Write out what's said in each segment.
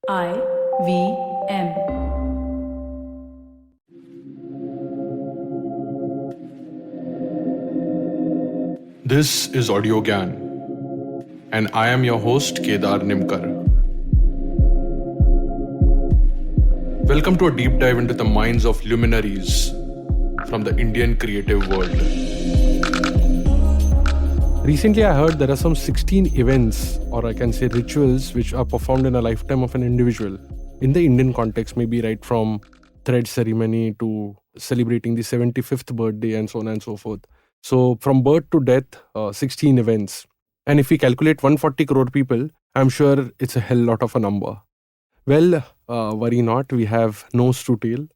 IVM. This is Audio Gyan, and I am your host Kedar Nimkar. Welcome to a deep dive into the minds of luminaries from the Indian creative world. Recently, I heard there are some 16 events, or I can say rituals, which are performed in a lifetime of an individual. In the Indian context, maybe right from thread ceremony to celebrating the 75th birthday and so on and so forth. So, from birth to death, 16 events. And if we calculate 140 crore people, I'm sure it's a hell lot of a number. Well, worry not, we have Nose to Tail,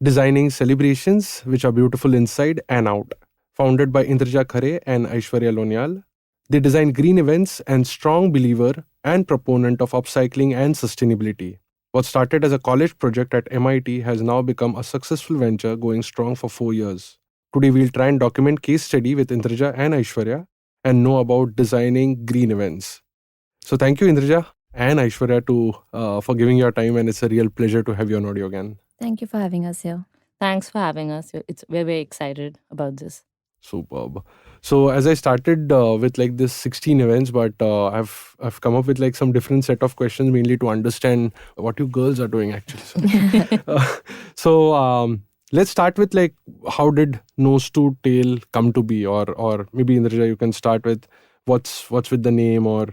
designing celebrations which are beautiful inside and out. Founded by Indraja Khare and Aishwarya Lonial, they design green events and strong believer and proponent of upcycling and sustainability. What started as a college project at MIT has now become a successful venture going strong for 4 years. Today we'll try and document case study with Indraja and Aishwarya and know about designing green events. So thank you Indraja and Aishwarya for giving your time, and it's a real pleasure to have you on Audio Gyan. Thank you for having us here. Thanks for having us. We're very excited about this. Superb. So as I started with like this 16 events, but I've come up with like some different set of questions mainly to understand what you girls are doing actually. So let's start with like how did Nose to Tail come to be, or maybe Indraja you can start with what's with the name, or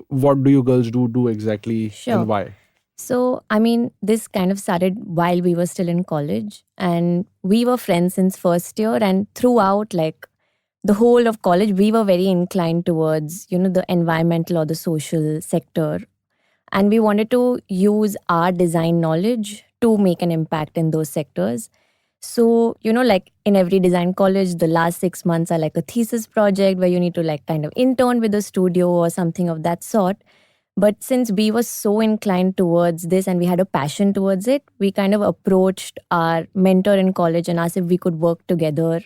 what do you girls do exactly Sure. and why? So, this kind of started while we were still in college, and we were friends since first year, and throughout like the whole of college, we were very inclined towards, the environmental or the social sector. And we wanted to use our design knowledge to make an impact in those sectors. So, like in every design college, the last 6 months are like a thesis project where you need to like kind of intern with a studio or something of that sort. But since we were so inclined towards this and we had a passion towards it, we kind of approached our mentor in college and asked if we could work together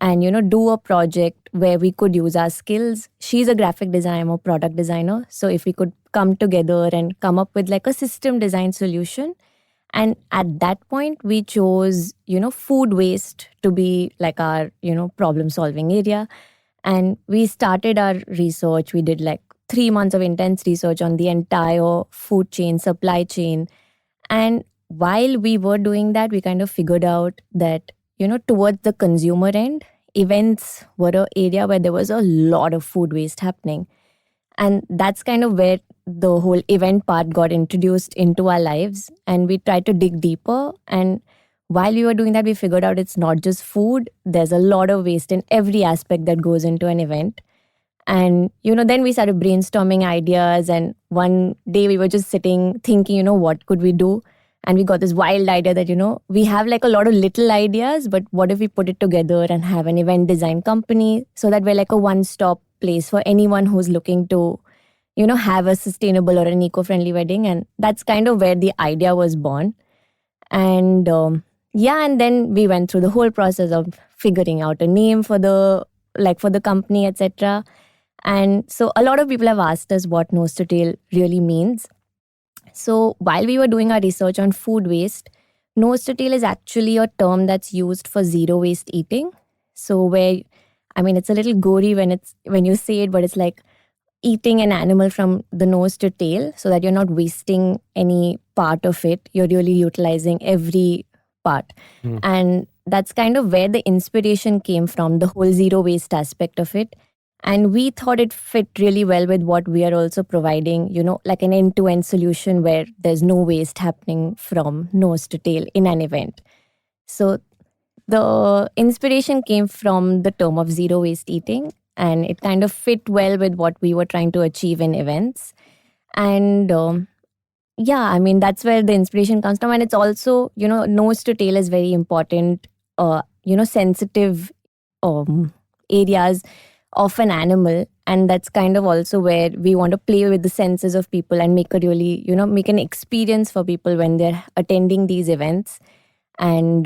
and, do a project where we could use our skills. She's a graphic designer, I'm a product designer. So if we could come together and come up with like a system design solution. And at that point, we chose, food waste to be like our, problem solving area. And we started our research. We did like 3 months of intense research on the entire food chain, supply chain. And while we were doing that, we kind of figured out that, towards the consumer end, events were an area where there was a lot of food waste happening. And that's kind of where the whole event part got introduced into our lives. And we tried to dig deeper. And while we were doing that, we figured out it's not just food. There's a lot of waste in every aspect that goes into an event. And, then we started brainstorming ideas. And one day we were just sitting thinking, what could we do? And we got this wild idea that, we have like a lot of little ideas, but what if we put it together and have an event design company so that we're like a one-stop place for anyone who's looking to, have a sustainable or an eco-friendly wedding. And that's kind of where the idea was born. And and then we went through the whole process of figuring out a name for the company, etc. And so a lot of people have asked us what Nose to Tail really means. So while we were doing our research on food waste, Nose to Tail is actually a term that's used for zero waste eating. So it's a little gory when you say it, but it's like eating an animal from the nose to tail so that you're not wasting any part of it. You're really utilizing every part. And that's kind of where the inspiration came from, the whole zero waste aspect of it. And we thought it fit really well with what we are also providing, like an end-to-end solution where there's no waste happening from nose to tail in an event. So the inspiration came from the term of zero waste eating, and it kind of fit well with what we were trying to achieve in events. And that's where the inspiration comes from. And it's also, nose to tail is very important, sensitive areas of an animal. And that's kind of also where we want to play with the senses of people and make a really, make an experience for people when they're attending these events. And,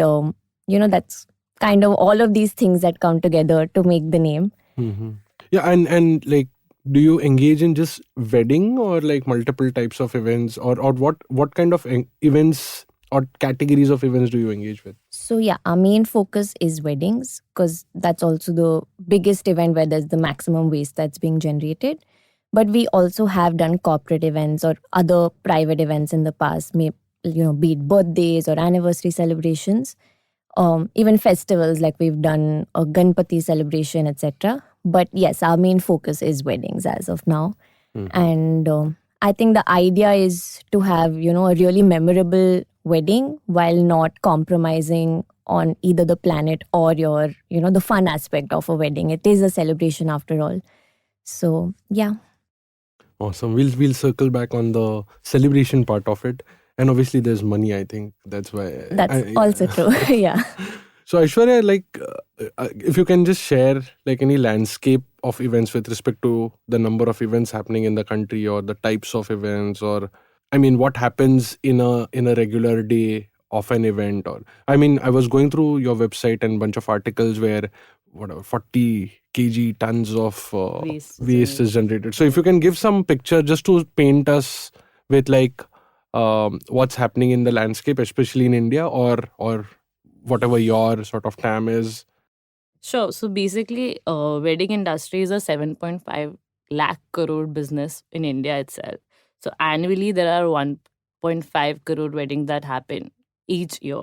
that's kind of all of these things that come together to make the name. Mm-hmm. Yeah, and like do you engage in just wedding or like multiple types of events, or what kind of events or categories of events do you engage with? So yeah, our main focus is weddings because that's also the biggest event where there's the maximum waste that's being generated. But we also have done corporate events or other private events in the past, be it birthdays or anniversary celebrations, even festivals like we've done a Ganpati celebration, etc. But yes, our main focus is weddings as of now. And I think the idea is to have, a really memorable wedding while not compromising on either the planet or your, the fun aspect of a wedding. It is a celebration after all. So, yeah. Awesome. We'll circle back on the celebration part of it, and obviously there's money. I think that's why. That's also true. Yeah. So Aishwarya, like, if you can just share like any landscape of events with respect to the number of events happening in the country, or the types of events, or I mean, what happens in a regular day of an event, or I mean, I was going through your website and bunch of articles where whatever 40 kg tons of waste is generated. So if you can give some picture just to paint us with like what's happening in the landscape, especially in India, or whatever your sort of TAM is. Sure. So basically, wedding industry is a 7.5 lakh crore business in India itself. So annually, there are 1.5 crore weddings that happen each year.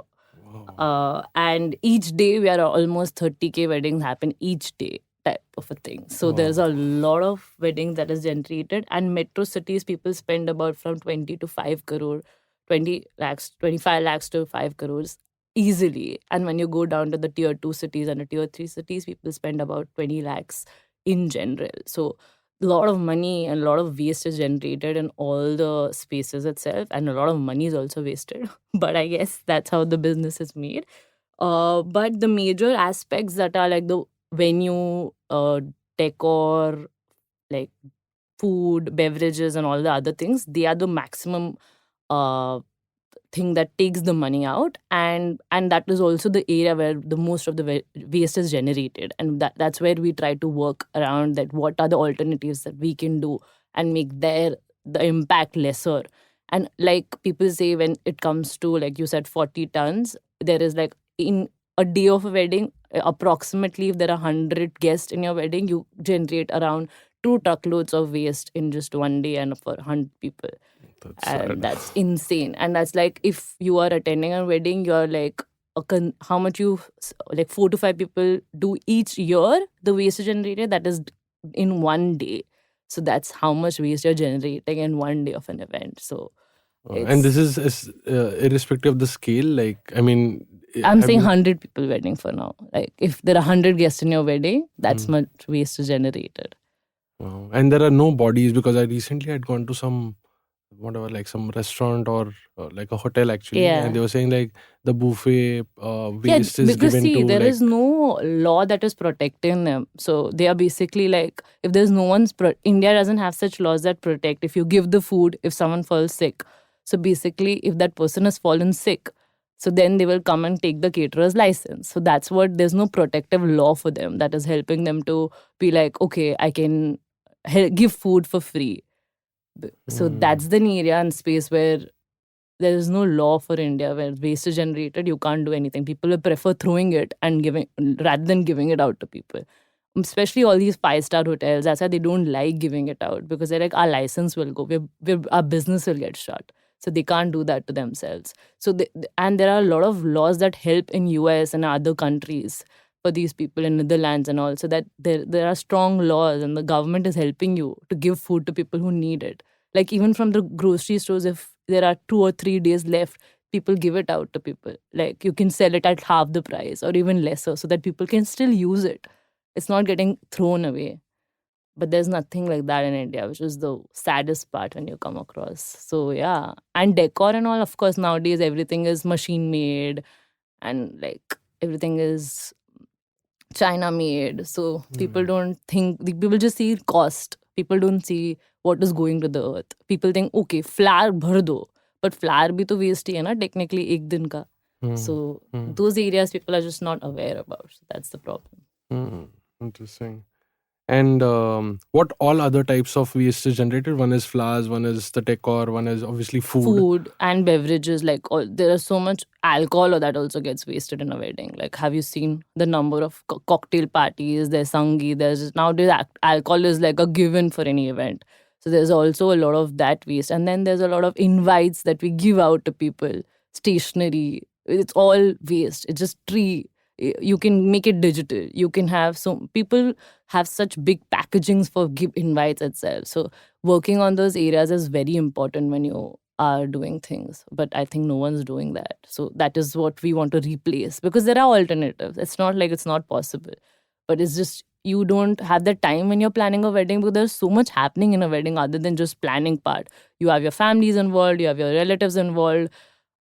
And each day, we are almost 30K weddings happen each day type of a thing. So there's a lot of weddings that is generated. And metro cities, people spend about from 20 to 5 crore, 20 lakhs, 25 lakhs to 5 crores easily. And when you go down to the tier 2 cities and the tier 3 cities, people spend about 20 lakhs in general. So a lot of money and a lot of waste is generated in all the spaces itself, and a lot of money is also wasted. But I guess that's how the business is made. But the major aspects that are like the venue, decor, like food, beverages, and all the other things, they are the maximum thing that takes the money out, and that is also the area where the most of the waste is generated, and that's where we try to work around that. What are the alternatives that we can do and make the impact lesser? And like people say, when it comes to, like you said, 40 tons, there is like in a day of a wedding, approximately if there are 100 guests in your wedding, you generate around 2 truckloads of waste in just one day and for 100 people. That's insane. And that's like, if you are attending a wedding, you're like, how much you, like 4 to 5 people do each year, the waste is generated, that is in one day. So that's how much waste you're generating in one day of an event. So and this is irrespective of the scale. Like, I mean, I'm saying 100 people wedding for now. Like, if there are 100 guests in your wedding, that's much waste is generated. Wow. And there are no bodies, because I recently had gone to some restaurant or like a hotel actually, and they were saying like the buffet waste is because given see, to there like, is no law that is protecting them. So they are basically like, if there's no one's India doesn't have such laws that protect if you give the food if someone falls sick. So basically, if that person has fallen sick, so then they will come and take the caterer's license. So that's what, there's no protective law for them that is helping them to be like, okay, I can give food for free. So that's the area and space where there is no law for India, where waste is generated, you can't do anything. People will prefer throwing it and giving, rather than giving it out to people. Especially all these 5-star hotels, that's why they don't like giving it out, because they're like, our license will go, our business will get shut. So they can't do that to themselves. So and there are a lot of laws that help in US and other countries for these people in Netherlands and all, so that there are strong laws and the government is helping you to give food to people who need it. Like even from the grocery stores, if there are 2 or 3 days left, people give it out to people. Like you can sell it at half the price or even lesser, so that people can still use it. It's not getting thrown away. But there's nothing like that in India, which is the saddest part when you come across. So yeah. And decor and all, of course, nowadays everything is machine made and like everything is China made. So people don't think, people just see cost. People don't see what is going to the earth. People think, okay, flour bhar do. But flour bhi to waste hai na, technically ek din ka. So those areas people are just not aware about. So that's the problem. Interesting. And what all other types of waste is generated? One is flowers, one is the decor, one is obviously Food and beverages, like there is so much alcohol that also gets wasted in a wedding. Like, have you seen the number of cocktail parties? There's sangeet, there's nowadays alcohol is like a given for any event. So there's also a lot of that waste, and then there's a lot of invites that we give out to people, stationery. It's all waste. It's just tree. You can make it digital. You can have, so people have such big packagings for give invites itself. So working on those areas is very important when you are doing things, but I think no one's doing that. So that is what we want to replace, because there are alternatives. It's not like it's not possible, but it's just you don't have the time when you're planning a wedding, because there's so much happening in a wedding other than just planning part. You have your families involved, you have your relatives involved,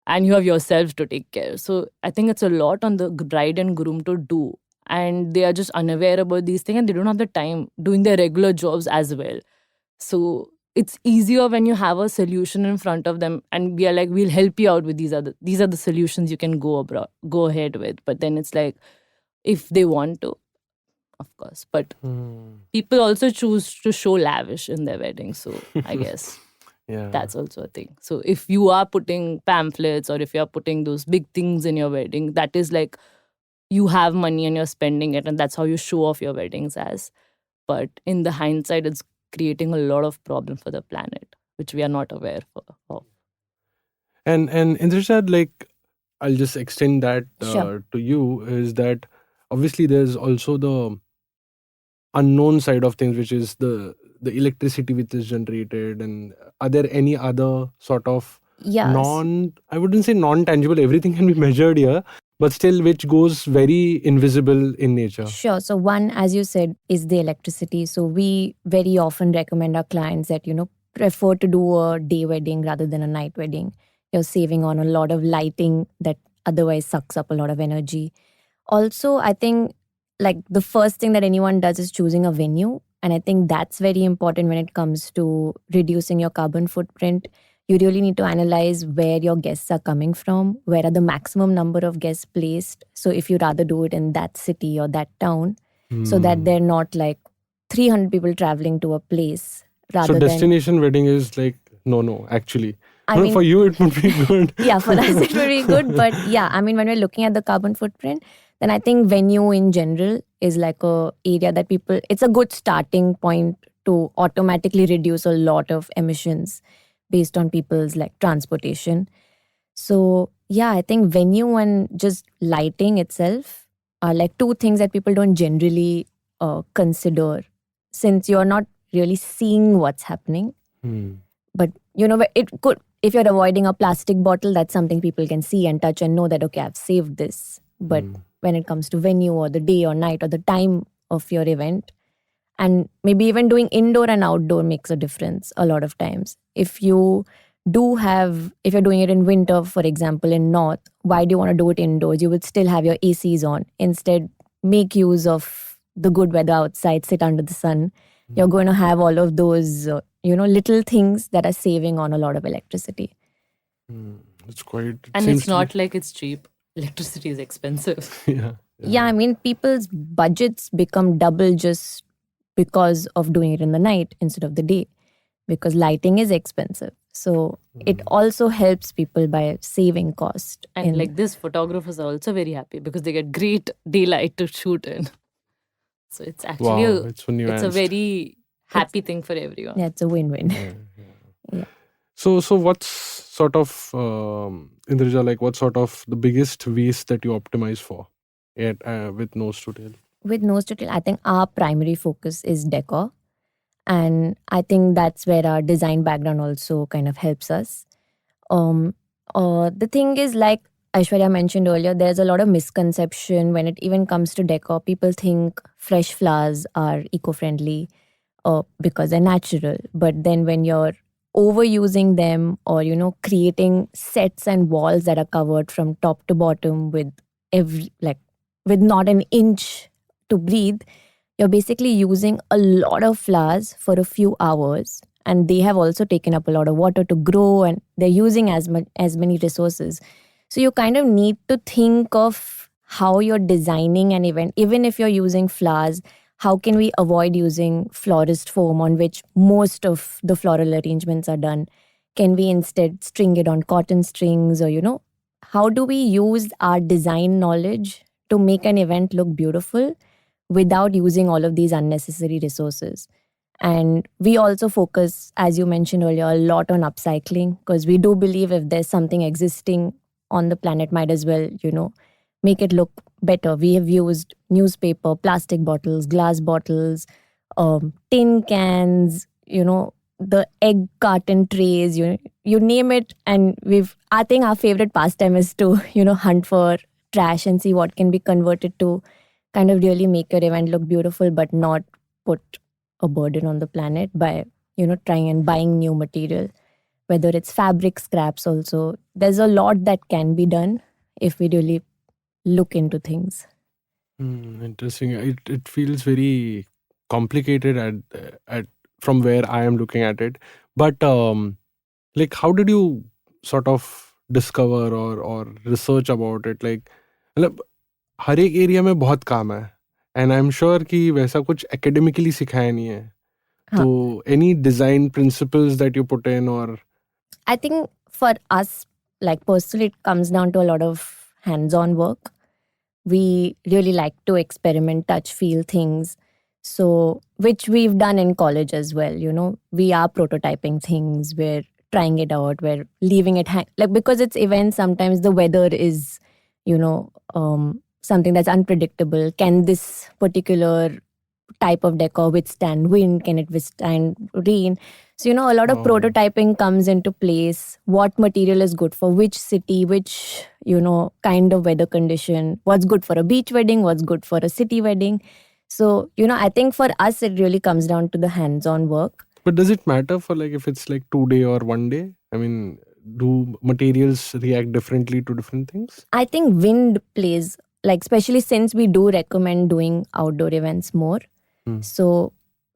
and you have yourself to take care. So I think it's a lot on the bride and groom to do, and they are just unaware about these things, and they don't have the time doing their regular jobs as well. So it's easier when you have a solution in front of them, and we are like, we'll help you out with these are the solutions you can go ahead with. But then it's like, if they want to, of course. But people also choose to show lavish in their wedding. So I guess Yeah. that's also a thing. So if you are putting pamphlets, or if you are putting those big things in your wedding, that is like, you have money and you're spending it, and that's how you show off your weddings as. But in the hindsight, it's creating a lot of problem for the planet, which we are not aware of. And Indrajad, like, I'll just extend that Sure. to you, is that obviously there's also the unknown side of things, which is the electricity which is generated. And are there any other sort of Yes. I wouldn't say non-tangible, everything can be measured here, but still which goes very invisible in nature? Sure. So one, as you said, is the electricity. So we very often recommend our clients that, prefer to do a day wedding rather than a night wedding. You're saving on a lot of lighting that otherwise sucks up a lot of energy. Also, I think like the first thing that anyone does is choosing a venue. And I think that's very important when it comes to reducing your carbon footprint. You really need to analyze where your guests are coming from, where are the maximum number of guests placed. So if you rather do it in that city or that town, so that they're not like 300 people traveling to a place So rather than. destination wedding is like, no, actually. I No, mean, for you, it would be good. yeah, for us it would be good. But yeah, I mean, when we're looking at the carbon footprint, then I think venue in general is like a area that people, it's a good starting point to automatically reduce a lot of emissions based on people's like transportation. So yeah, I think venue and just lighting itself are like two things that people don't generally consider, since you're not really seeing what's happening. But it could, if you're avoiding a plastic bottle, that's something people can see and touch and know that, okay, I've saved this. But when it comes to venue or the day or night or the time of your event, and maybe even doing indoor and outdoor makes a difference a lot of times. If you're doing it in winter, for example, in north, why do you want to do it indoors? You would still have your ACs on. Instead, make use of the good weather outside, sit under the sun. You're going to have all of those, little things that are saving on a lot of electricity. It's quite. And seems it's to not like it's cheap. Electricity is expensive. be- Yeah. Yeah, I mean, people's budgets become double just because of doing it in the night instead of the day, because lighting is expensive. So it also helps people by saving cost. And like this, photographers are also very happy because they get great daylight to shoot in. So it's actually Wow, it's so nuanced. a very happy thing for everyone. Yeah, it's a win-win. Yeah. So what's sort of Indraja, like what's sort of the biggest waste that you optimize for with Nose to Tail? With Nose to Tail, I think our primary focus is decor. And I think that's where our design background also kind of helps us. The thing is, like Aishwarya mentioned earlier, there's a lot of misconception when it even comes to decor. People think fresh flowers are eco-friendly because they're natural. But then when you're overusing them, or creating sets and walls that are covered from top to bottom with with not an inch to breathe, you're basically using a lot of flowers for a few hours, and they have also taken up a lot of water to grow, and they're using as many resources. So you kind of need to think of how you're designing an event, even if you're using flowers, how can we avoid using florist foam on which most of the floral arrangements are done? Can we instead string it on cotton strings? Or, how do we use our design knowledge to make an event look beautiful without using all of these unnecessary resources? And we also focus, as you mentioned earlier, a lot on upcycling, because we do believe if there's something existing on the planet, might as well, make it look better. We have used newspaper, plastic bottles, glass bottles, tin cans, the egg carton trays, you name it. And I think our favorite pastime is to, hunt for trash and see what can be converted to kind of really make your event look beautiful, but not put a burden on the planet by, trying and buying new material, whether it's fabric scraps also. There's a lot that can be done if we really look into things. Interesting. It feels very complicated at from where I am looking at it. But like, how did you sort of discover or research about it? Like, मतलब हर एक area में बहुत काम है, and I am sure कि वैसा कुछ academically सिखाया नहीं है. तो any design principles that you put in और I think for us, like personally, it comes down to a lot of hands-on work. We really like to experiment, touch, feel things. So, which we've done in college as well. We are prototyping things. We're trying it out. We're leaving it like, because it's events. Sometimes the weather is, something that's unpredictable. Can this particular type of decor withstand wind? Can it withstand rain? So, a lot of prototyping comes into place. What material is good for which city, which, kind of weather condition, what's good for a beach wedding, what's good for a city wedding. So, I think for us, it really comes down to the hands-on work. But does it matter for like if it's like 2 day or 1 day? I mean, do materials react differently to different things? I think wind plays, like, especially since we do recommend doing outdoor events more. So,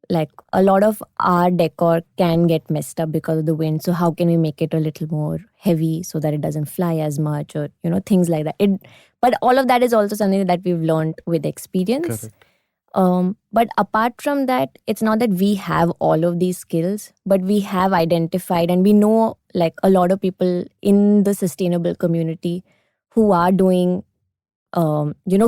like, a lot of our decor can get messed up because of the wind. So how can we make it a little more heavy so that it doesn't fly as much, or, things like that. But all of that is also something that we've learned with experience. Correct. But apart from that, it's not that we have all of these skills, but we have identified and we know like a lot of people in the sustainable community who are doing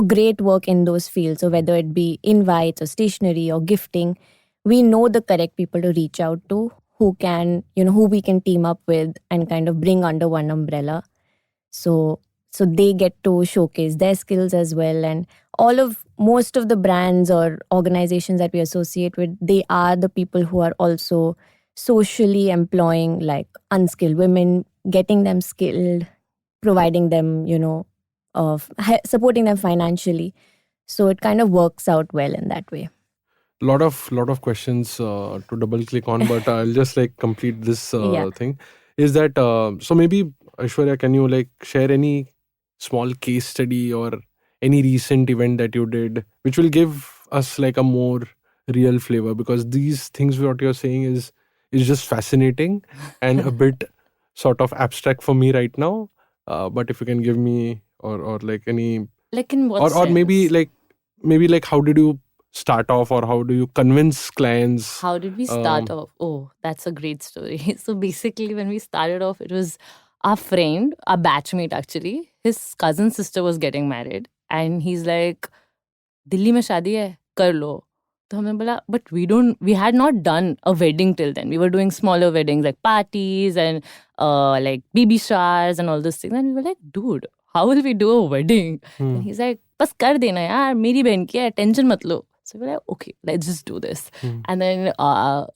great work in those fields. So whether it be invites or stationery or gifting, we know the correct people to reach out to who can, who we can team up with and kind of bring under one umbrella. So they get to showcase their skills as well. And most of the brands or organizations that we associate with, they are the people who are also socially employing like unskilled women, getting them skilled, providing them, supporting them financially. So it kind of works out well in that way. Lot of questions to double click on, but I'll just like complete this thing. Is that so maybe Aishwarya, can you like share any small case study or any recent event that you did which will give us like a more real flavor, because these things what you're saying is just fascinating and a bit sort of abstract for me right now, but if you can give me or like any, Like in what or sense? maybe like how did you start off, or how do you convince clients? How did we start off? Oh, that's a great story. So basically, when we started off, it was our friend, our batchmate actually. His cousin sister was getting married, and he's like, "Delhi mein shaadi hai, kar lo." So हमने बोला, but we had not done a wedding till then. We were doing smaller weddings like parties and like baby showers and all those things. And we were like, dude, how will we do a wedding? And he's like, बस कर देना यार, मेरी बहन की है, tension मत लो. So we were like, okay, let's just do this. And then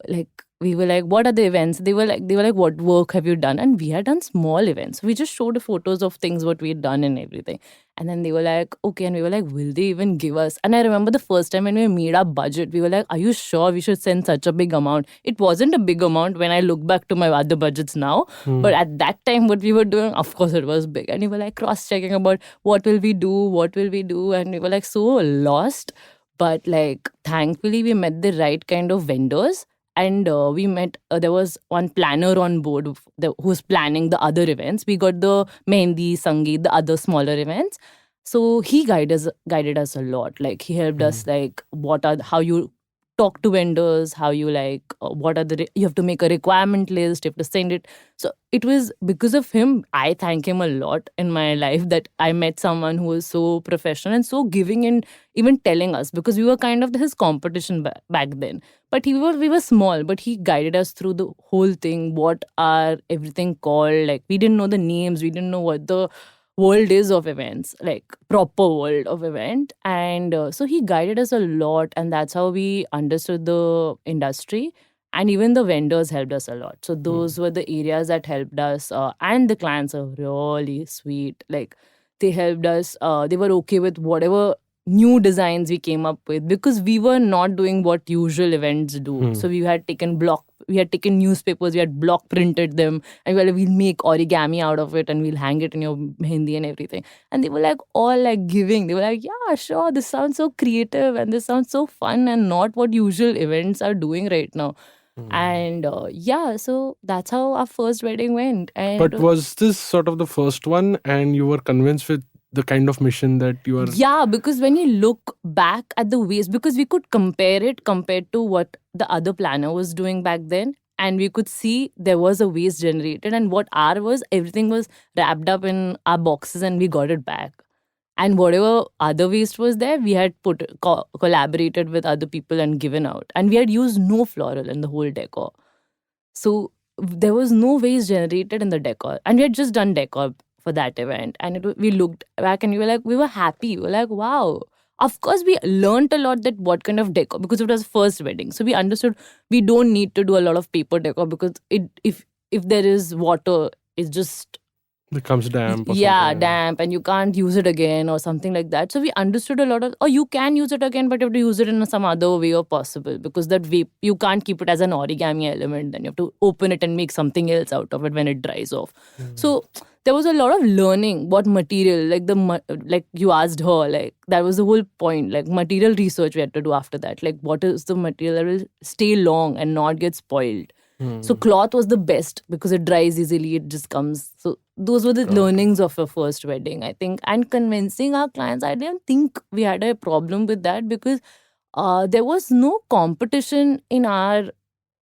like we were like, what are the events? They were like, what work have you done? And we had done small events. We just showed photos of things what we had done and everything. And then they were like, okay. And we were like, will they even give us? And I remember the first time when we made our budget, we were like, are you sure we should send such a big amount? It wasn't a big amount when I look back to my other budgets now. But at that time, what we were doing, of course, it was big. And we were like cross-checking about what will we do? And we were like so lost. But like, thankfully, we met the right kind of vendors. And we met, there was one planner on board who's planning the other events. We got the Mehendi, Sangeet, the other smaller events. So he guided us a lot. Like he helped us, like how you talk to vendors, how you what are you have to make a requirement list, you have to send it. So it was because of him. I thank him a lot in my life that I met someone who was so professional and so giving, and even telling us, because we were kind of his competition back then. But we were small, but he guided us through the whole thing. What are everything called? Like we didn't know the names, we didn't know what the world is of events, like proper world of event. And so he guided us a lot, and that's how we understood the industry. And even the vendors helped us a lot. So those were the areas that helped us. And the clients are really sweet. Like they helped us. They were okay with whatever new designs we came up with, because we were not doing what usual events do. So we had taken newspapers, we had block printed them, and we'll make origami out of it and we'll hang it in your mehendi and everything. And they were like all like giving. They were like, yeah, sure, this sounds so creative and this sounds so fun and not what usual events are doing right now. And so that's how our first wedding went. And But was this sort of the first one, and you were convinced with the kind of mission that you are? Yeah, because when you look back at the ways, because we could compared to what the other planner was doing back then, and we could see there was a waste generated, and what our was, everything was wrapped up in our boxes and we got it back. And whatever other waste was there, we had collaborated with other people and given out. And we had used no floral in the whole decor. So there was no waste generated in the decor. And we had just done decor for that event. And we looked back and we were happy. We were like, wow. Of course, we learned a lot that what kind of decor, because it was first wedding. So we understood we don't need to do a lot of paper decor, because if there is water, it's just becomes damp or something. Damp, and you can't use it again or something like that. So we understood a lot of, you can use it again, but you have to use it in some other way or possible, because that way you can't keep it as an origami element. Then you have to open it and make something else out of it when it dries off. So there was a lot of learning what material, like you asked her, like that was the whole point, like material research we had to do after that. Like what is the material that will stay long and not get spoiled. So cloth was the best because it dries easily, it just comes. So those were the learnings of a first wedding, I think. And convincing our clients, I didn't think we had a problem with that, because there was no competition in our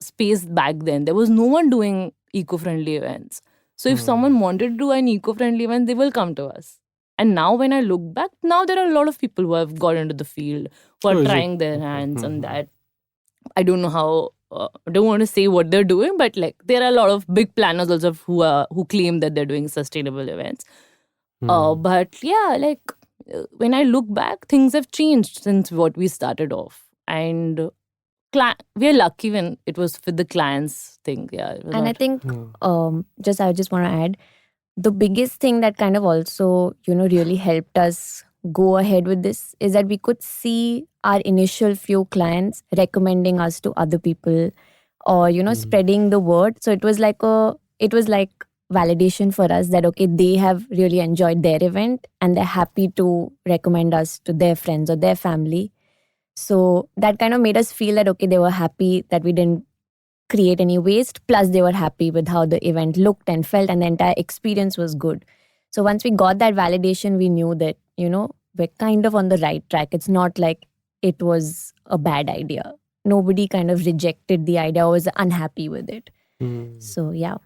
space back then. There was no one doing eco-friendly events. So if someone wanted to do an eco-friendly event, they will come to us. And now when I look back, now there are a lot of people who have got into the field, who are trying their hands on that. I don't know how, I don't want to say what they're doing, but like there are a lot of big planners also who claim that they're doing sustainable events. But yeah, like when I look back, things have changed since what we started off. And we're lucky when it was with the clients thing. Yeah. And I think I just want to add, the biggest thing that kind of also, really helped us go ahead with this is that we could see our initial few clients recommending us to other people, or spreading the word. So it was like validation for us that okay, they have really enjoyed their event and they're happy to recommend us to their friends or their family. So that kind of made us feel that okay, they were happy that we didn't create any waste, plus they were happy with how the event looked and felt, and the entire experience was good. So once we got that validation, we knew that we're kind of on the right track. It's not like it was a bad idea. Nobody kind of rejected the idea or was unhappy with it. So yeah.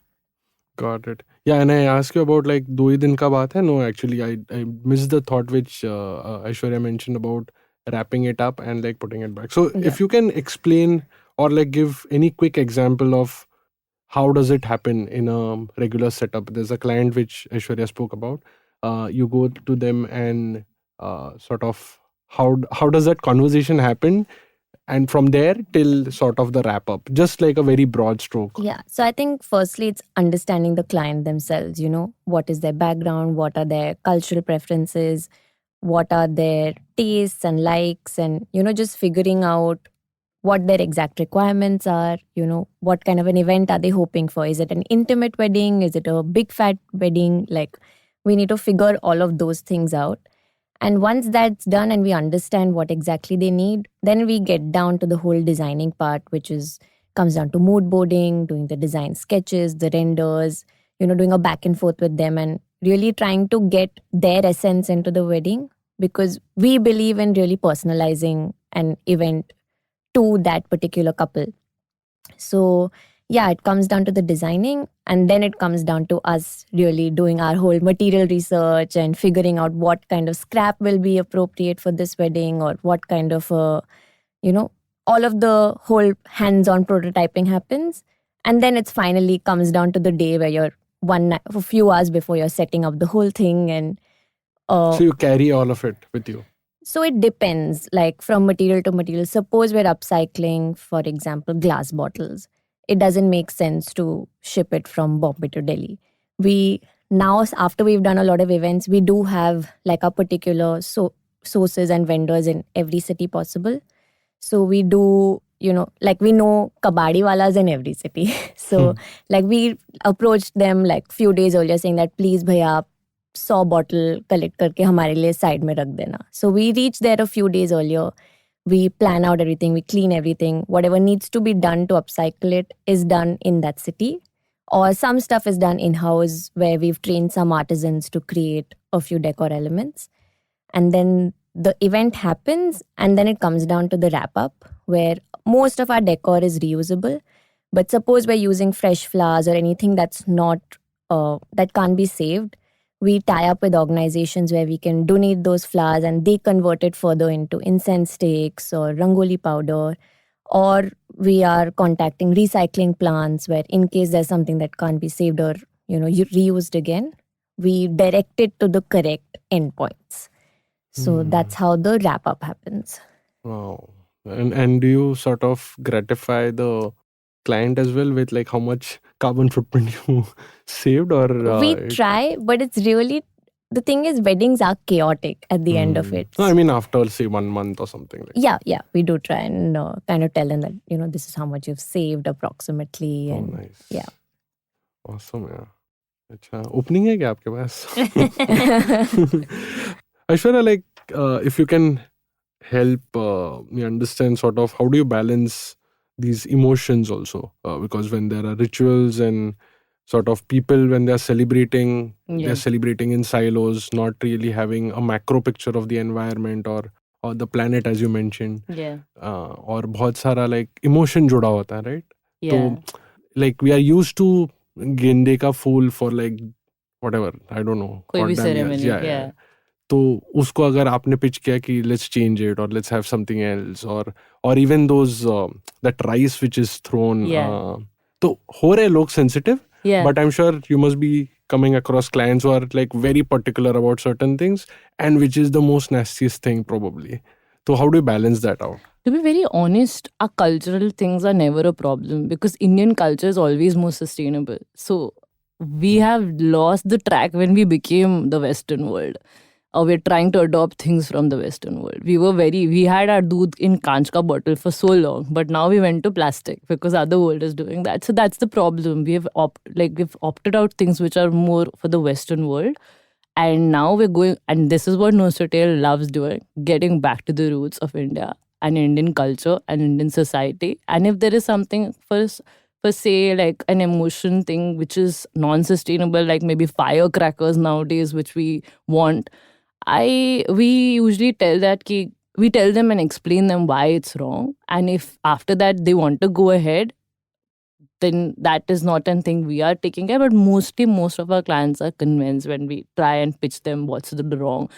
Got it. Yeah, and I asked you about like do hi din ka baat hai? No, actually I missed the thought which Aishwarya mentioned about wrapping it up and like putting it back. So if you can explain or like give any quick example of how does it happen in a regular setup. There's a client which Aishwarya spoke about. You go to them and sort of how does that conversation happen? And from there till sort of the wrap up, just like a very broad stroke. Yeah. So I think firstly, it's understanding the client themselves, what is their background, what are their cultural preferences, what are their tastes and likes, and, just figuring out what their exact requirements are, what kind of an event are they hoping for? Is it an intimate wedding? Is it a big fat wedding? Like we need to figure all of those things out. And once that's done and we understand what exactly they need, then we get down to the whole designing part, which comes down to mood boarding, doing the design sketches, the renders, doing a back and forth with them and really trying to get their essence into the wedding, because we believe in really personalizing an event to that particular couple. So, yeah, it comes down to the designing, and then it comes down to us really doing our whole material research and figuring out what kind of scrap will be appropriate for this wedding, or what kind of, all of the whole hands on prototyping happens. And then it's finally comes down to the day where you're a few hours before you're setting up the whole thing. And So you carry all of it with you. so it depends, like from material to material. Suppose we're upcycling, for example, glass bottles. It doesn't make sense to ship it from Bombay to Delhi. We now, after we've done a lot of events, we do have like a particular sources and vendors in every city possible. So we do, like we know kabadi walas in every city. So like we approached them like few days earlier saying that please bhaiya, 100 bottle collect करके हमारे लिए side में रख देना. So we reach there a few days earlier. We plan out everything, we clean everything. Whatever needs to be done to upcycle it is done in that city. Or some stuff is done in-house where we've trained some artisans to create a few decor elements. And then the event happens, and then it comes down to the wrap-up where most of our decor is reusable. But suppose we're using fresh flowers or anything that's not, that can't be saved, we tie up with organizations where we can donate those flowers and they convert it further into incense sticks or rangoli powder. Or we are contacting recycling plants where in case there's something that can't be saved or reused again, we direct it to the correct endpoints. So that's how the wrap up happens. Wow. And do you sort of gratify the client as well with like how much carbon footprint you saved, or we try, but it's really, the thing is weddings are chaotic at the end of it. No, I mean after say 1 month or something like Yeah, we do try and kind of tell them that this is how much you've saved approximately. Oh, And nice. yeah. Awesome, yeah. अच्छा opening है क्या आपके पास? Aishwarya, like if you can help me understand sort of how do you balance these emotions also, because when there are rituals and sort of people when they're celebrating, they're celebrating in silos, not really having a macro picture of the environment or the planet as you mentioned. Yeah. और बहुत सारा like emotion जुड़ा होता है, right? Yeah. तो like we are used to गेंदे का फूल for like whatever, I don't know. कोई भी what damn years. ceremony. Yeah. तो उसको अगर आपने पिच किया कि let's change it or let's have something else, or even those that rice which is thrown. Yeah. तो हो रहे लोग sensitive. Yeah. But I'm sure you must be coming across clients who are like very particular about certain things, and which is the most nastiest thing probably. So how do you balance that out? To be very honest, our cultural things are never a problem because Indian culture is always more sustainable. So we have lost the track when we became the Western world. We're trying to adopt things from the Western world. We had our doodh in kanch ka bottle for so long, but now we went to plastic because other world is doing that. So that's the problem. We've opted out things which are more for the Western world. And now we're going, and this is what Nostradamus loves doing, getting back to the roots of India and Indian culture and Indian society. And if there is something for say like an emotion thing which is non-sustainable, like maybe firecrackers nowadays, which we want, we usually tell them and explain them why it's wrong. And if after that they want to go ahead, then that is not a thing we are taking care. But mostly most of our clients are convinced when we try and pitch them what's the wrong,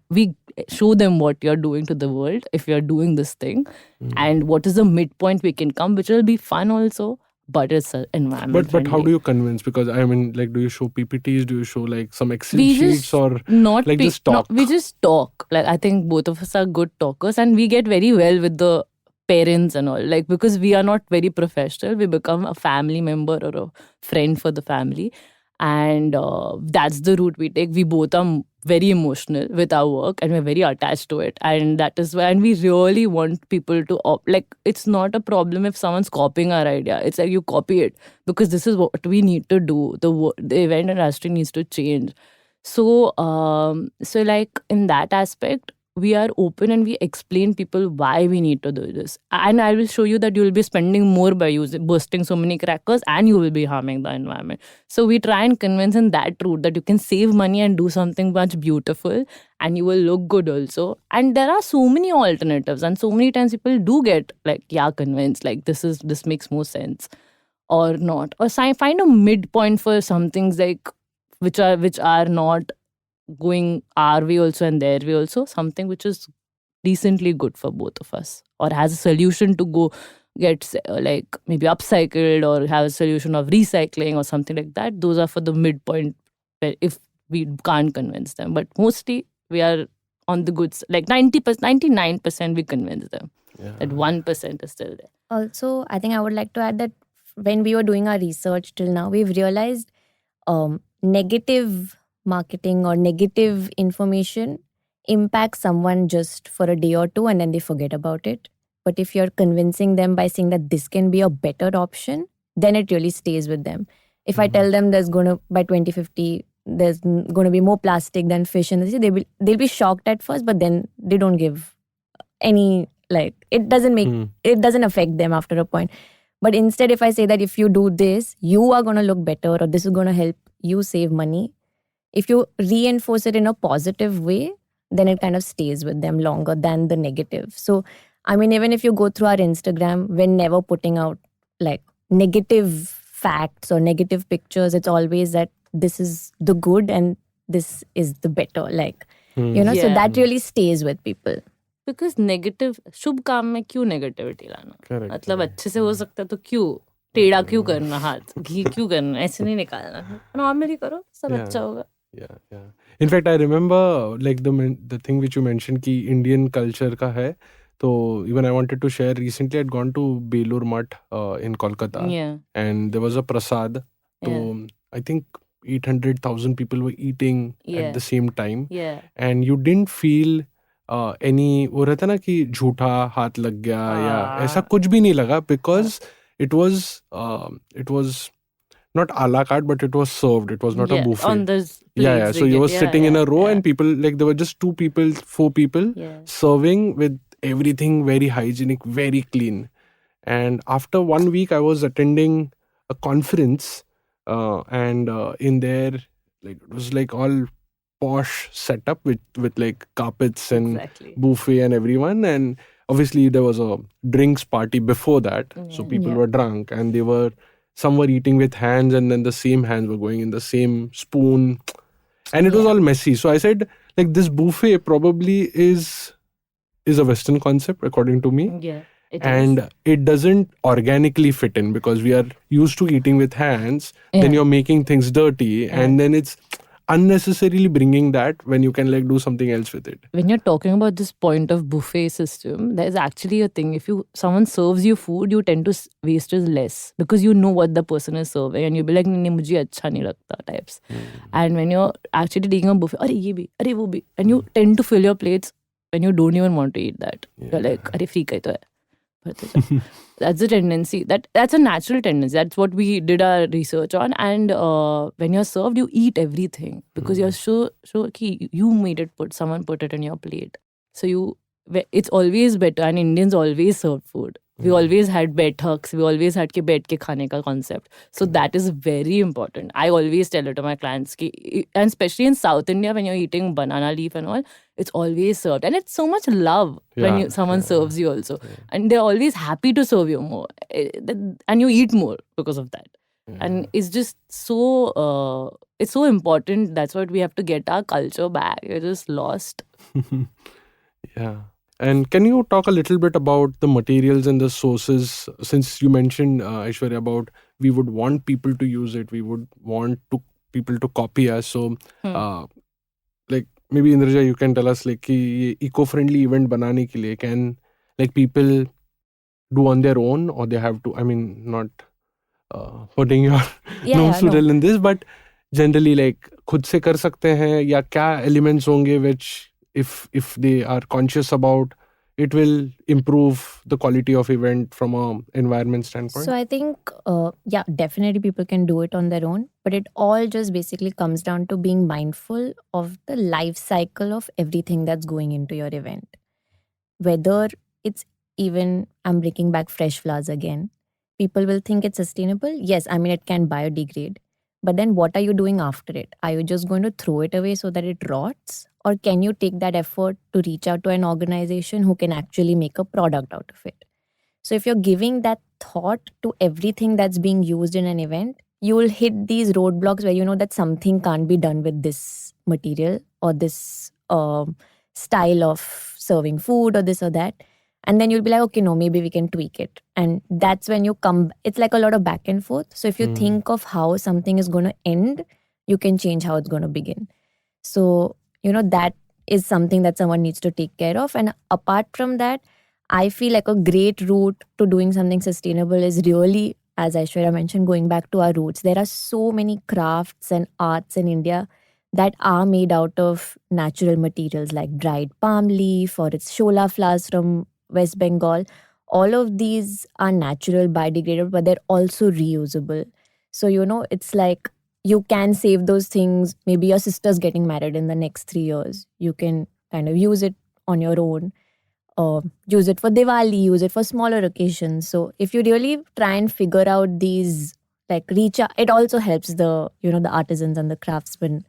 we show them what you're doing to the world if you're doing this thing, and what is the midpoint we can come, which will be fun also, but it's an environment. But how do you convince? Because I mean, like, do you show PPTs? Do you show like some Excel We sheets just or not like just talk? we just talk. Like I think both of us are good talkers, and we get very well with the parents and all. Like because we are not very professional, we become a family member or a friend for the family, and that's the route we take. We both are very emotional with our work and we're very attached to it, and that is why, and we really want people to like it's not a problem if someone's copying our idea. It's like you copy it because this is what we need to do. The event industry needs to change. So like in that aspect, we are open and we explain people why we need to do this. And I will show you that you will be spending more by bursting so many crackers and you will be harming the environment. So we try and convince in that route that you can save money and do something much beautiful and you will look good also. And there are so many alternatives, and so many times people do get like, yeah, convinced, like this makes more sense or not. Or find a midpoint for some things like which are not going our way also and their way also, something which is decently good for both of us, or has a solution to go get like maybe upcycled, or have a solution of recycling or something like that. Those are for the midpoint where if we can't convince them, but mostly we are on the goods, like 90%, 99% we convince them. That 1% is still there. Also, I think I would like to add that when we were doing our research till now, we've realized negative marketing or negative information impacts someone just for a day or two and then they forget about it. But if you're convincing them by saying that this can be a better option, then it really stays with them. If I tell them by 2050, there's going to be more plastic than fish in the sea, they'll be shocked at first, but then they don't give any, like, it doesn't affect them after a point. But instead, if I say that if you do this, you are going to look better, or this is going to help you save money, if you reinforce it in a positive way, then it kind of stays with them longer than the negative. So, I mean, even if you go through our Instagram, we're never putting out like negative facts or negative pictures. It's always that this is the good and this is the better. Like, so that really stays with people. Because negative, शुभ काम में क्यों negativity लाना? मतलब अच्छे से हो सकता तो क्यों टेढ़ा क्यों करना, हाथ घी क्यों करना, ऐसे नहीं निकालना, नॉर्मली करो, सब अच्छा होगा. Yeah. In fact, I remember like the thing which you mentioned कि Indian culture का है. So even I wanted to share, recently I'd gone to Belur Math in Kolkata, and there was a prasad. So I think 800,000 people were eating at the same time, and you didn't feel any वो रहता ना कि झूठा हाथ लग गया या ऐसा कुछ भी नहीं लगा, because it was not a la carte, but it was served. It was not a buffet. On the So you were sitting in a row and people, like there were just 4 people serving with everything very hygienic, very clean. And after 1 week, I was attending a conference and in there, like it was like all posh setup with like carpets and buffet and everyone. And obviously there was a drinks party before that. So people were drunk and some were eating with hands, and then the same hands were going in the same spoon. And it was all messy. So I said, like, this buffet probably is a Western concept, according to me. Yeah, it doesn't organically fit in, because we are used to eating with hands. Then you're making things dirty, and then it's unnecessarily bringing that when you can like do something else with it. When you're talking about this point of buffet system, there's actually a thing. If someone serves you food, you tend to waste it less, because you know what the person is serving, and you'll be like, "Nahi, mujhe acha nahi lagta," types. And when you're actually taking a buffet, "Arey ye bhi, arey wo bhi," and you tend to fill your plates when you don't even want to eat that. You're like, "Arey free ka hi to hai." That's the tendency. That's a natural tendency. That's what we did our research on. And when you're served, you eat everything, because you're sure you made it. Someone put it in your plate. So it's always better. And Indians always served food. We always had baithaks. We always had ke baith ke khane ka concept. So that is very important. I always tell it to my clients. And especially in South India, when you're eating banana leaf and all, it's always served. And it's so much love when someone serves you also. And they're always happy to serve you more. And you eat more because of that. And it's just so, it's so important. That's what we have to get our culture back. We're just lost. And can you talk a little bit about the materials and the sources? Since you mentioned, Aishwarya, about we would want people to use it, we would want people to copy us. So, like maybe Indraja, you can tell us like कि eco-friendly event बनाने के लिए can like people do on their own, or they have to? I mean, not putting your nose to drill in this, but generally like खुद से कर सकते हैं, या क्या elements होंगे which if they are conscious about, it will improve the quality of event from a environment standpoint? So I think, yeah, definitely people can do it on their own, but it all just basically comes down to being mindful of the life cycle of everything that's going into your event. Whether it's even, I'm bringing back fresh flowers again, people will think it's sustainable. Yes, I mean, it can biodegrade. But then what are you doing after it? Are you just going to throw it away so that it rots? Or can you take that effort to reach out to an organization who can actually make a product out of it? So if you're giving that thought to everything that's being used in an event, you will hit these roadblocks where you know that something can't be done with this material or this style of serving food or this or that. And then you'll be like, okay, no, maybe we can tweak it. And that's when you come, it's like a lot of back and forth. So if you think of how something is going to end, you can change how it's going to begin. So, you know, that is something that someone needs to take care of. And apart from that, I feel like a great route to doing something sustainable is really, as Aishwarya mentioned, going back to our roots. There are so many crafts and arts in India that are made out of natural materials like dried palm leaf or it's shola flowers from West Bengal. All of these are natural, biodegradable, but they're also reusable. So, you know, it's like you can save those things. Maybe your sister's getting married in the next 3 years. You can kind of use it on your own. Use it for Diwali, use it for smaller occasions. So if you really try and figure out these, like reach out, it also helps the, you know, the artisans and the craftsmen.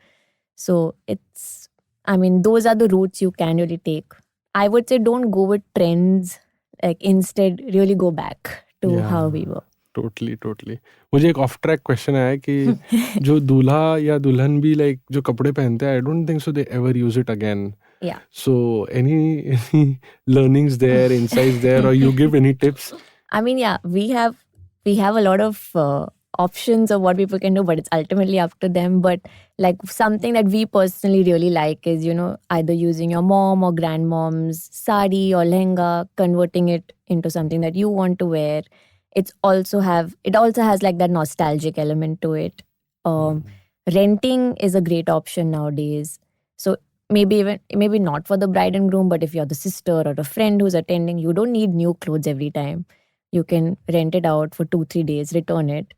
So it's, I mean, those are the routes you can really take. I would say don't go with trends. Like instead, really go back to how we were. Totally मुझे एक of track question आया कि जो दूल्हा या दुल्हन भी like जो कपड़े पहनते हैं I don't think so they ever use it again Yeah. so any learnings there, insights there, or you give any tips? I mean, yeah, we have a lot of options of what people can do, but it's ultimately up to them. But like something that we personally really like is, you know, either using your mom or grandmom's sari or lehenga, converting it into something that you want to wear. It also has like that nostalgic element to it. Renting is a great option nowadays. So maybe not for the bride and groom, but if you're the sister or a friend who's attending, you don't need new clothes every time. You can rent it out for 2-3 days, return it,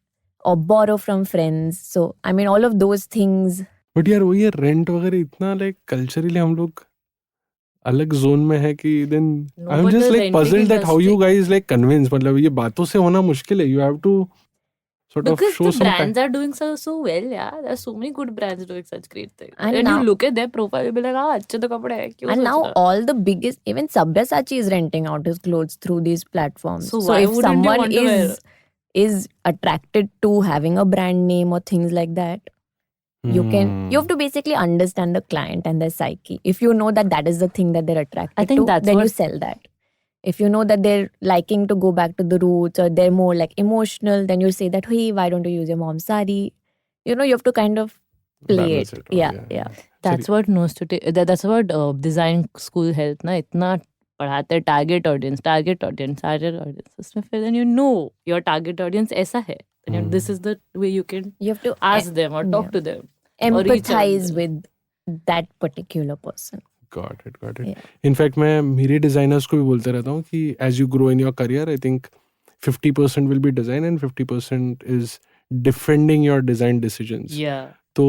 or borrow from friends. So I mean, all of those things. But यार वो ये rent वगैरह इतना like culturally हम लोग अलग zone में है कि then I'm but just the like renting puzzled that how you industry- guys like convince. मतलब ये बातों से होना मुश्किल है. You have to sort of Because show the some brands are doing so well, yeah. There are so many good brands doing such great things. And And now- you look at their profile, you'll be like, अच्छे तो कपड़े हैं, क्यों And सोच now रहा? all the biggest, even Sabyasachi is renting out his clothes through these platforms. So why if wouldn't you someone want to wear? is attracted to having a brand name or things like that, you have to basically understand the client and their psyche. If you know that is the thing that they're attracted I think to, that's then you what- sell that. If you know that they're liking to go back to the roots or they're more like emotional, then you say that, hey, why don't you use your mom's sari? You know, you have to kind of play balance it. it all, Yeah. That's what knows to take. That's what design school help ना इतना पढ़ाते हैं target audience. उसमें फिर then you know your target audience ऐसा है. Then this is the way you can You have to ask them or talk to them. or reach out to empathize them. with that particular person. Got it. Yeah. In fact, मैं मेरे designers को भी बोलते रहता हूँ कि as you grow in your career, I think 50% will be design and 50% is defending your design decisions. Yeah. So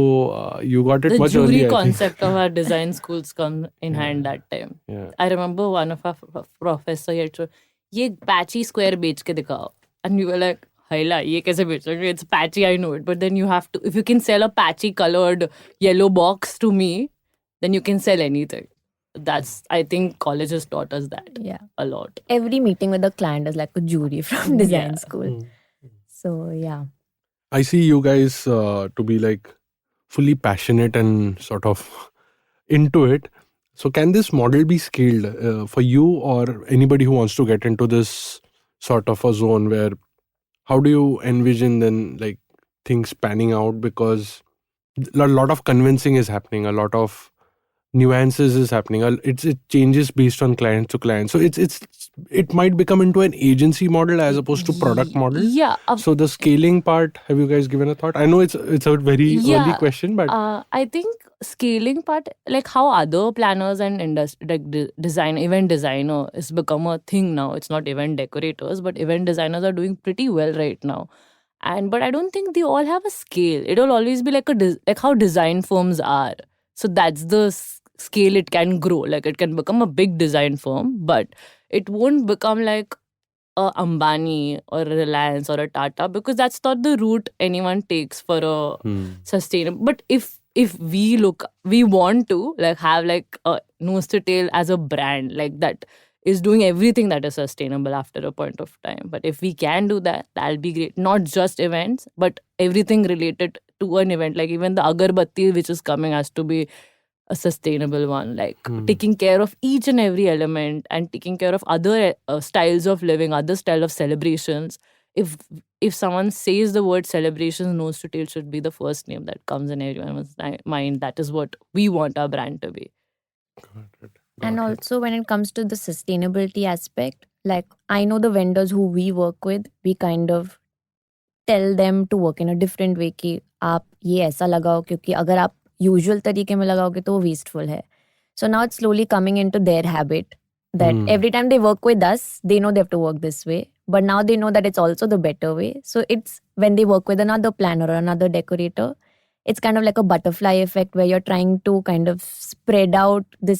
you got it The much jury earlier. I think. concept of our design schools come in hand that time. Yeah. I remember one of our professor had told, ये patchy square बेच के दिखाओ. And we were like, हैला ये कैसे बेच रहे हो? It's patchy, I know it. But then you have to, if you can sell a patchy colored yellow box to me, then you can sell anything. That's, I think college has taught us that Yeah. a lot. Every meeting with the client is like a jury from design Yeah. school. So yeah. I see you guys to be like fully passionate and sort of into it. So can this model be scaled for you or anybody who wants to get into this sort of a zone where how do you envision then like things panning out? Because a lot of convincing is happening, a lot of nuances is happening. It changes based on client to client. So it might become into an agency model as opposed to product model. Yeah. So the scaling part, have you guys given a thought? I know it's a very early Yeah. question, but I think scaling part, like how other planners and event designer is become a thing now. It's not event decorators, but event designers are doing pretty well right now. But I don't think they all have a scale. It will always be like like how design firms are. So that's the scale it can grow. Like it can become a big design firm, but it won't become like a Ambani or a Reliance or a Tata, because that's not the route anyone takes for a sustainable. But if we want to like have like a nose to tail as a brand like that is doing everything that is sustainable after a point of time. But if we can do that, that'll be great. Not just events, but everything related to an event. Like even the agarbatti which is coming has to be a sustainable one, like taking care of each and every element and taking care of other styles of living, other style of celebrations. If someone says the word celebrations, nose to tail should be the first name that comes in everyone's mind. That is what we want our brand to be. And also when it comes to the sustainability aspect, like I know the vendors who we work with, we kind of tell them to work in a different way कि आप ये ऐसा लगाओ क्योंकि अगर आप usual तरीके में लगाओगे तो वो वेस्टफुल है. So now it's slowly coming into their habit that every time they work with us, they know they have to work this way. But now they know that it's also the better way. So it's when they work with another planner or another decorator, it's kind of like a butterfly effect where you're trying to kind of spread out the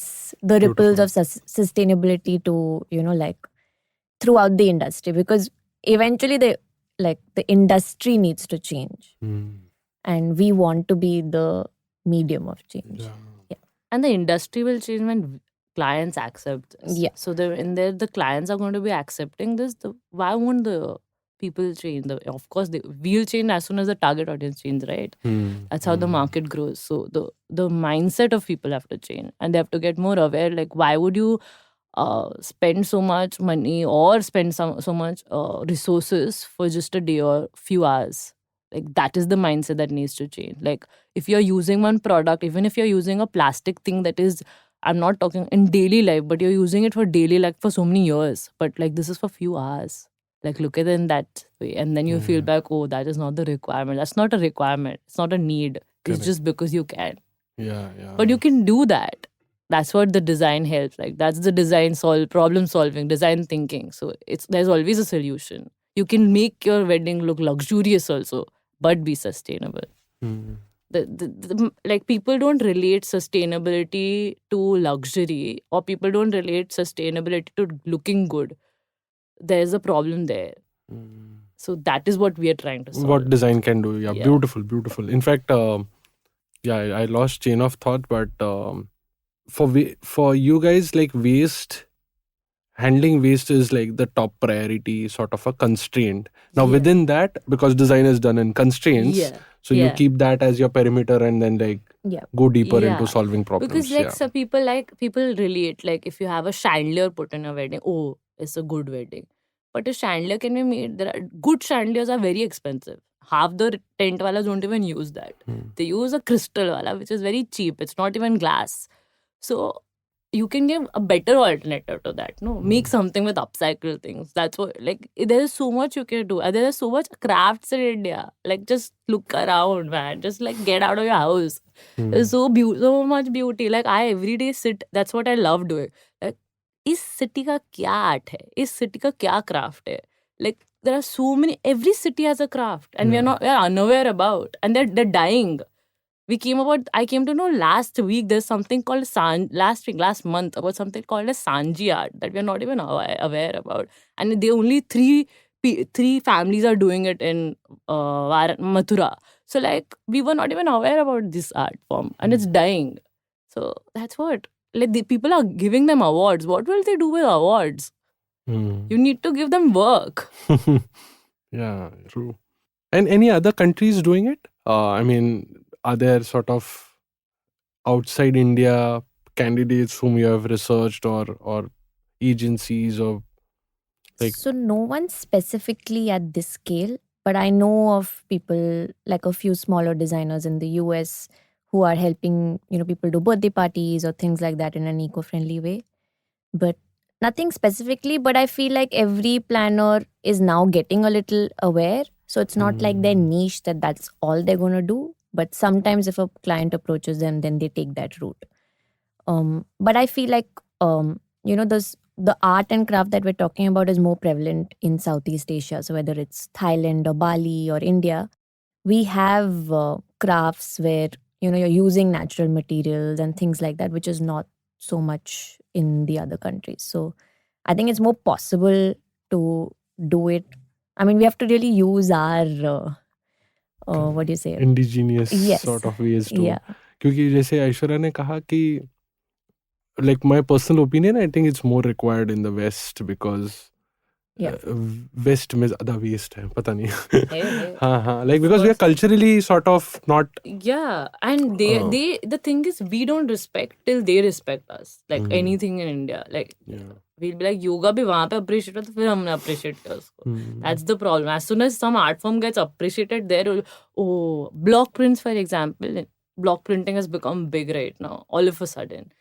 ripples of sustainability to, like throughout the industry, because eventually the industry needs to change. And we want to be the medium of change. Yeah. And the industry will change when clients accept this. Yeah. So the clients are going to be accepting this. Why won't the people change? Of course, we'll change as soon as the target audience change, right? That's how the market grows. So the mindset of people have to change, and they have to get more aware. Like, why would you spend so much money or spend so much resources for just a day or few hours? Like, that is the mindset that needs to change. Like, if you're using one product, even if you're using a plastic thing that is, I'm not talking in daily life, but you're using it for daily life for so many years. But like, this is for few hours. Like, look at it in that way. And then you feel back, oh, that is not the requirement. That's not a requirement. It's not a need. It's just because you can. Yeah. But you can do that. That's what the design helps. Like, that's the design problem solving, design thinking. So there's always a solution. You can make your wedding look luxurious also, but be sustainable. Like, people don't relate sustainability to luxury, or people don't relate sustainability to looking good. There's a problem there. So that is what we are trying to solve. What design can do. Yeah. Beautiful. In fact, I lost chain of thought, but for you guys, like handling waste is like the top priority, sort of a constraint. Now within that, because design is done in constraints, so you keep that as your perimeter and then go deeper into solving problems. Because some people relate, like if you have a chandelier put in a wedding, oh, it's a good wedding. But a chandelier can be made, good chandeliers are very expensive. Half the tent walas don't even use that. They use a crystal wala, which is very cheap. It's not even glass. So you can give a better alternative to that. No, make something with upcycled things. That's what, like, there is so much you can do. There is so much crafts in India. Like, just look around, man. Just like get out of your house. There's so much beauty. Like, I every day sit. That's what I love doing. Like, is city ka kya art hai? Is city ka kya craft hai? Like, there are so many. Every city has a craft, and we are unaware about, and they're dying. I came to know last week there's something called last month about something called a Sanji art that we're not even aware about. And they only three families are doing it in Mathura. So like, we were not even aware about this art form, and it's dying. So that's what, like, the people are giving them awards. What will they do with awards? You need to give them work. Yeah, true. And any other countries doing it? I mean, are there sort of outside India candidates whom you have researched or agencies or like? So no one specifically at this scale, but I know of people, like a few smaller designers in the US who are helping, people do birthday parties or things like that in an eco-friendly way. But nothing specifically, but I feel like every planner is now getting a little aware. So it's not like their niche that's all they're going to do. But sometimes if a client approaches them, then they take that route. But I feel like, the art and craft that we're talking about is more prevalent in Southeast Asia. So whether it's Thailand or Bali or India, we have crafts where, you're using natural materials and things like that, which is not so much in the other countries. So I think it's more possible to do it. I mean, we have to really use our, what do you say? Indigenous Yes. sort of ways to. Yeah. क्योंकि जैसे ऐश्वर्या ने कहा कि like my personal opinion, I think it's more required in the West because Yeah. West में ज़्यादा waste है, पता नहीं. Hey. हाँ, like because we are culturally sort of not. Yeah, and they the thing is, we don't respect till they respect us. Like anything in India, like we'll be like yoga भी वहाँ पे appreciate है तो फिर हमने appreciate किया उसको. That's the problem. As soon as some art form gets appreciated there, block prints, for example, block printing has become big right now. All of a sudden,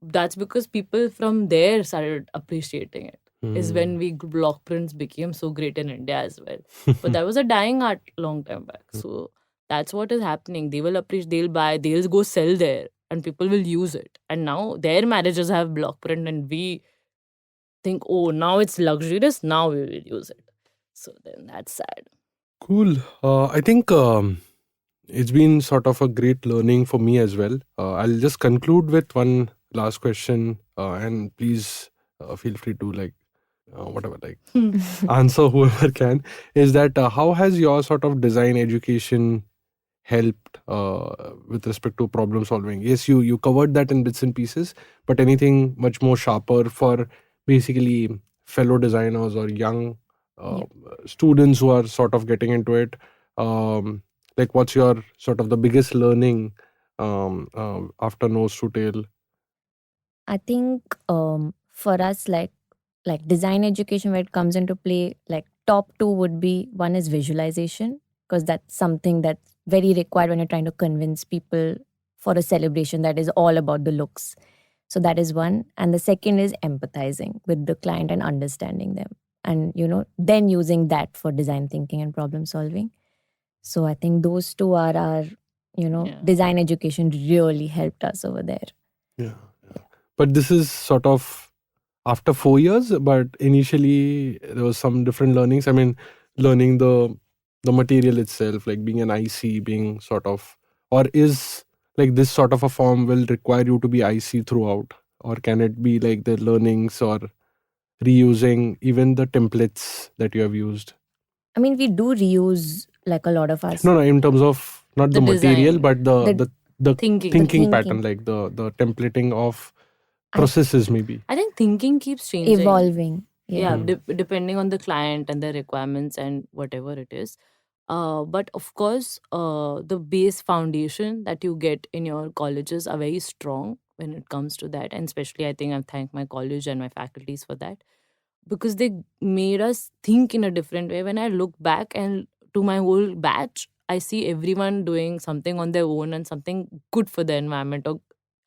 that's because people from there started appreciating it. Is when block prints became so great in India as well. But that was a dying art long time back. So that's what is happening. They will appreciate, they'll buy, they'll go sell there, and people will use it. And now their marriages have block print, and we think, oh, now it's luxurious, now we will use it. So then that's sad. Cool. I think it's been sort of a great learning for me as well. I'll just conclude with one last question, and please feel free to answer whoever can. Is that how has your sort of design education helped with respect to problem solving? Yes, you covered that in bits and pieces, but anything much more sharper for basically fellow designers or young students who are sort of getting into it? Like what's your sort of the biggest learning after Nose to Tail? I think for us, like design education, where it comes into play, like top two would be, one is visualization, because that's something that's very required when you're trying to convince people for a celebration that is all about the looks. So that is one. And the second is empathizing with the client and understanding them. And, then using that for design thinking and problem solving. So I think those two are our, design education really helped us over there. Yeah. But this is sort of after 4 years, but initially there was some different learnings. I mean, learning the material itself, like being an IC, being sort of, or is like this sort of a form will require you to be IC throughout, or can it be like the learnings or reusing even the templates that you have used? I mean, we do reuse like a lot of us. No, in terms of not the material, design. but the thinking pattern, thinking. like the templating of processes maybe. I think thinking keeps changing. Evolving. Yeah, depending on the client and their requirements and whatever it is. But of course, the base foundation that you get in your colleges are very strong when it comes to that. And especially, I think I thank my college and my faculties for that, because they made us think in a different way. When I look back and to my whole batch, I see everyone doing something on their own and something good for the environment,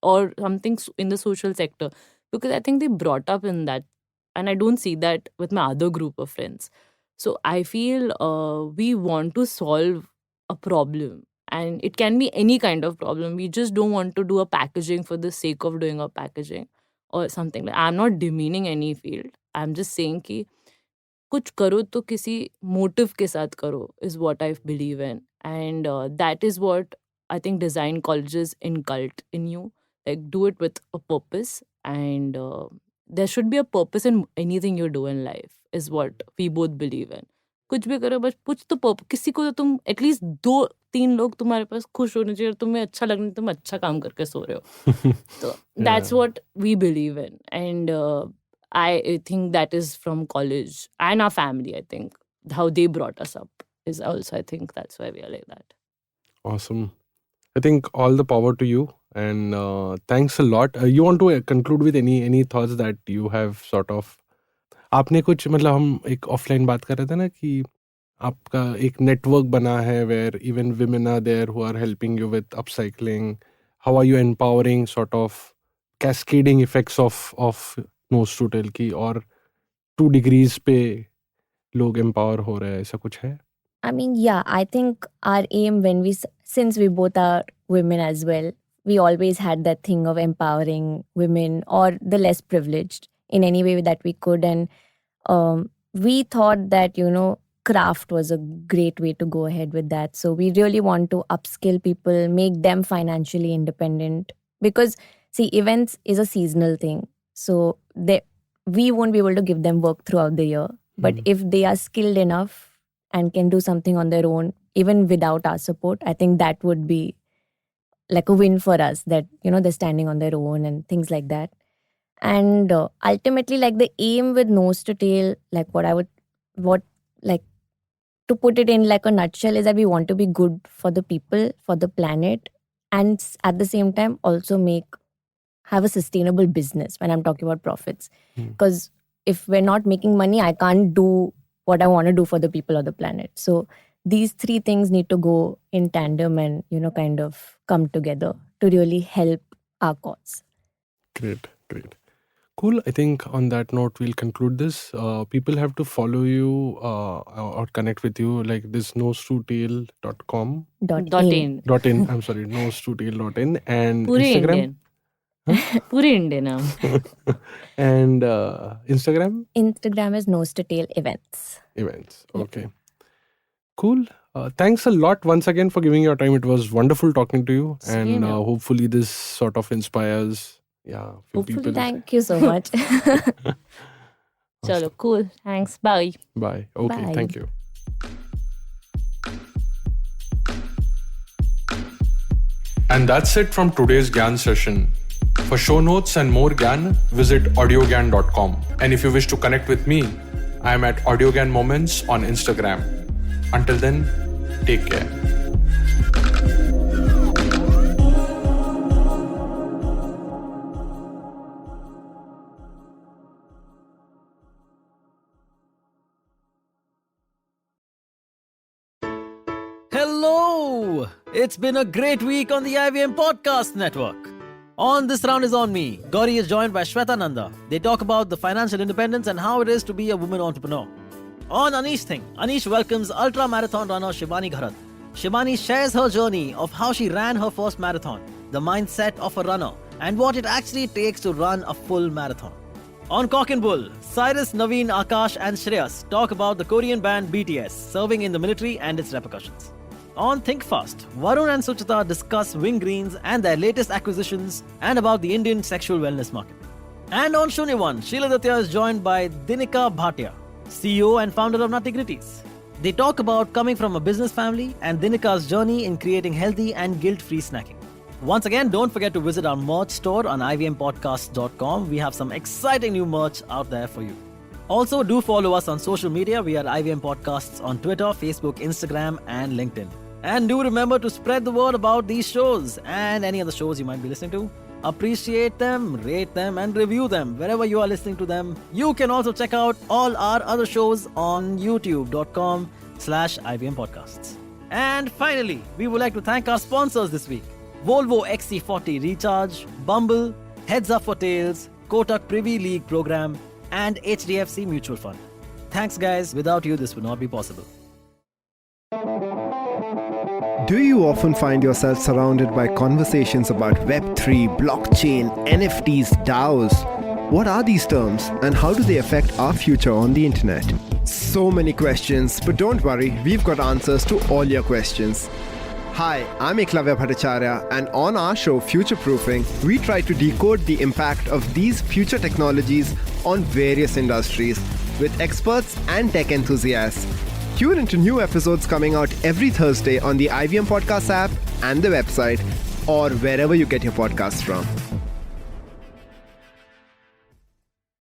or something in the social sector, because I think they brought up in that. And I don't see that with my other group of friends. So I feel we want to solve a problem, and it can be any kind of problem. We just don't want to do a packaging for the sake of doing a packaging or something. I'm not demeaning any field. I'm just saying कि कुछ करो तो किसी motive के साथ करो is what I believe in. And that is what I think design colleges incult in you. Like, do it with a purpose, and there should be a purpose in anything you do in life, is what we both believe in. कुछ भी करो, बस कुछ तो purpose, किसी को तो तुम एटलीस्ट 2-3 लोग तुम्हारे पास खुश होने चाहिए, तुम्हें अच्छा लगना, तुम अच्छा काम करके सो रहे हो. So that's what we believe in. And I think that is from college and our family. I think how they brought us up is also, I think that's why we are like that. Awesome. I think all the power to you, and thanks a lot. You want to conclude with any thoughts that you have sort of? आपने कुछ मतलब हम एक offline बात कर रहे थे ना कि आपका एक network बना है where even women are there who are helping you with upcycling. How are you empowering sort of cascading effects of nose to tail की, और 2 degrees पे लोग empower हो रहे हैं, ऐसा कुछ है? I mean, yeah, I think our aim since we both are women as well, we always had that thing of empowering women or the less privileged in any way that we could. And we thought that, craft was a great way to go ahead with that. So we really want to upskill people, make them financially independent. Because, see, events is a seasonal thing. So we won't be able to give them work throughout the year. But if they are skilled enough and can do something on their own, even without our support, I think that would be like a win for us, that, they're standing on their own and things like that. And ultimately, like the aim with Nose to Tail, like to put it in like a nutshell, is that we want to be good for the people, for the planet, and at the same time also have a sustainable business when I'm talking about profits. Because if we're not making money, I can't do what I want to do for the people or the planet. So these 3 things need to go in tandem and, kind of come together to really help our cause. Great. Cool. I think on that note, we'll conclude this. People have to follow you or connect with you, like this nosetutail.com. .in. I'm sorry, nosetutail.in. And Pure Instagram. Indian. Pure Indian naam. And Instagram? Instagram is Nose to Tail Events. Okay. Cool. Thanks a lot once again for giving your time. It was wonderful talking to you. Same And here. hopefully this sort of inspires few Hopefully. people. Thank you so much. Chalo, cool. Thanks. Bye. Bye. Okay, Bye. thank you. And that's it from today's Gyan session. For show notes and more Gyan, visit audiogyan.com. And if you wish to connect with me, I am at AudioGyan Moments on Instagram. Until then, take care. Hello! It's been a great week on the IVM Podcast Network. On This Round is on Me, Gauri is joined by Shweta Nanda. They talk about the financial independence and how it is to be a woman entrepreneur. On Anish Thing, Anish welcomes ultra-marathon runner Shivani Gharat. Shivani shares her journey of how she ran her first marathon, the mindset of a runner, and what it actually takes to run a full marathon. On Cock and Bull, Cyrus, Naveen, Akash and Shreyas talk about the Korean band BTS serving in the military and its repercussions. On Think Fast, Varun and Suchita discuss Wing Greens and their latest acquisitions and about the Indian sexual wellness market. And on Shunya One, Sheila Datya is joined by Dinika Bhatia, CEO and founder of Nutty Gritties. They talk about coming from a business family and Dinika's journey in creating healthy and guilt-free snacking. Once again, don't forget to visit our merch store on ivmpodcast.com. We have some exciting new merch out there for you. Also, do follow us on social media. We are IVM Podcasts on Twitter, Facebook, Instagram, and LinkedIn. And do remember to spread the word about these shows and any other shows you might be listening to. Appreciate them, rate them, and review them wherever you are listening to them. You can also check out all our other shows on youtube.com/IVM Podcasts. And finally, we would like to thank our sponsors this week: Volvo XC40 Recharge, Bumble, Heads Up for Tails, Kotak Privy League Program, and HDFC Mutual Fund. Thanks, guys. Without you, this would not be possible. Do you often find yourself surrounded by conversations about Web3, blockchain, NFTs, DAOs? What are these terms and how do they affect our future on the internet? So many questions, but don't worry, we've got answers to all your questions. Hi, I'm Eklavya Bhattacharya, and on our show Future Proofing, we try to decode the impact of these future technologies on various industries with experts and tech enthusiasts. Tune into new episodes coming out every Thursday on the IVM Podcast app and the website, or wherever you get your podcasts from.